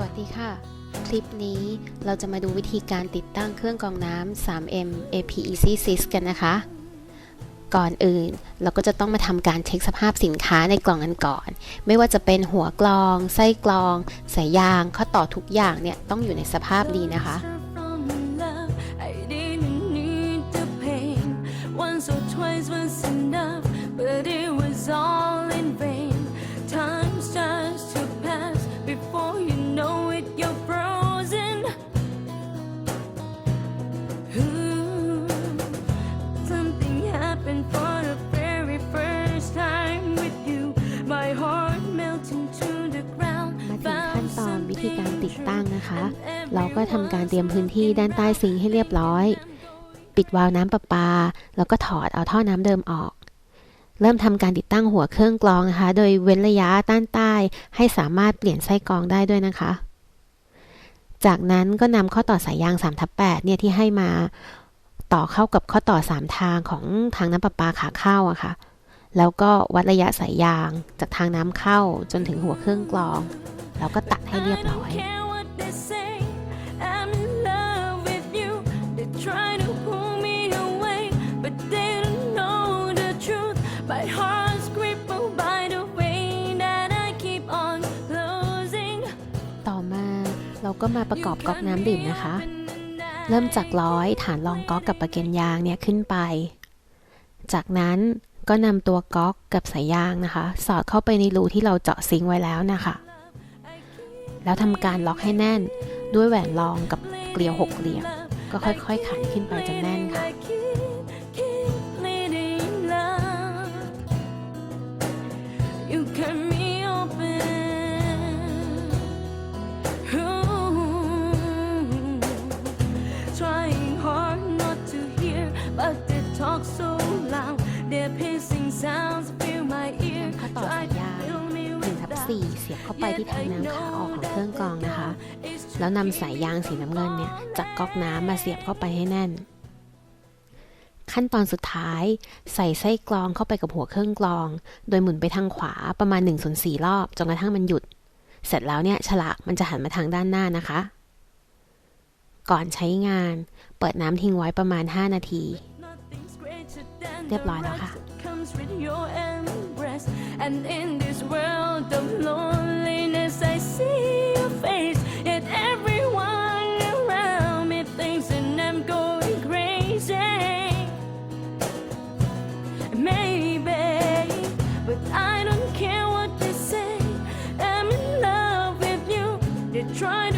สวัสดีค่ะคลิปนี้เราจะมาดูวิธีการติดตั้งเครื่องกรองน้ำ 3M APEC Cyst กันนะคะ ก่อนอื่นเราก็จะต้องมาทำการเช็คสภาพสินค้าในกล่องกันก่อนไม่ว่าจะเป็นหัวกรองไส้กรองสายยางข้อต่อทุกอย่างเนี่ยต้องอยู่ในสภาพดีนะคะวิธีการติดตั้งนะคะเราก็ทำการเตรียมพื้นที่ด้านใต้ซิงค์ให้เรียบร้อยปิดวาล์วน้ำประปาแล้วก็ถอดเอาท่อน้ำเดิมออกเริ่มทำการติดตั้งหัวเครื่องกรองนะคะโดยเว้นระยะด้านใต้ให้สามารถเปลี่ยนไส้กรองได้ด้วยนะคะจากนั้นก็นำข้อต่อสายยาง 3/8 เนี่ยที่ให้มาต่อเข้ากับข้อต่อ3ทางของทางน้ำประปาขาเข้าอะค่ะแล้วก็วัดระยะสายยางจากทางน้ำเข้าจนถึงหัวเครื่องกรองแล้วก็ตัดให้เรียบร้อยต่อมาเราก็มาประกอบก๊อกน้ำดื่มนะคะเริ่มจากร้อยฐานรองก๊อกกับประเก็นยางเนี่ยขึ้นไปจากนั้นก็นำตัวก๊อกกับสายยางนะคะสอดเข้าไปในรูที่เราเจาะซิงค์ไว้แล้วนะคะแล้วทำการล็อกให้แน่นด้วยแหวนรองกับเกลียว6เหลี่ยมก็ค่อยๆขันขึ้นไปจนแน่นค่ะข้อต่อสายยาง 1/4 เสียบเข้าไปที่ทางน้ำขาออกของเครื่องกรองนะคะแล้วนำสายยางสีน้ำเงินเนี่ยจากก๊อกน้ำมาเสียบเข้าไปให้แน่นขั้นตอนสุดท้ายใส่ไส้กรองเข้าไปกับหัวเครื่องกรองโดยหมุนไปทางขวาประมาณ 1/4 รอบจนกระทั่งมันหยุดเสร็จแล้วเนี่ยฉลากมันจะหันมาทางด้านหน้านะคะก่อนใช้งานเปิดน้ำทิ้งไว้ประมาณ5 นาทีเรียบร้อยแล้วค่ะAnd in this world of loneliness I see your face Yet everyone around me thinks that I'm going crazy Maybe But I don't care what they say I'm in love with you They try to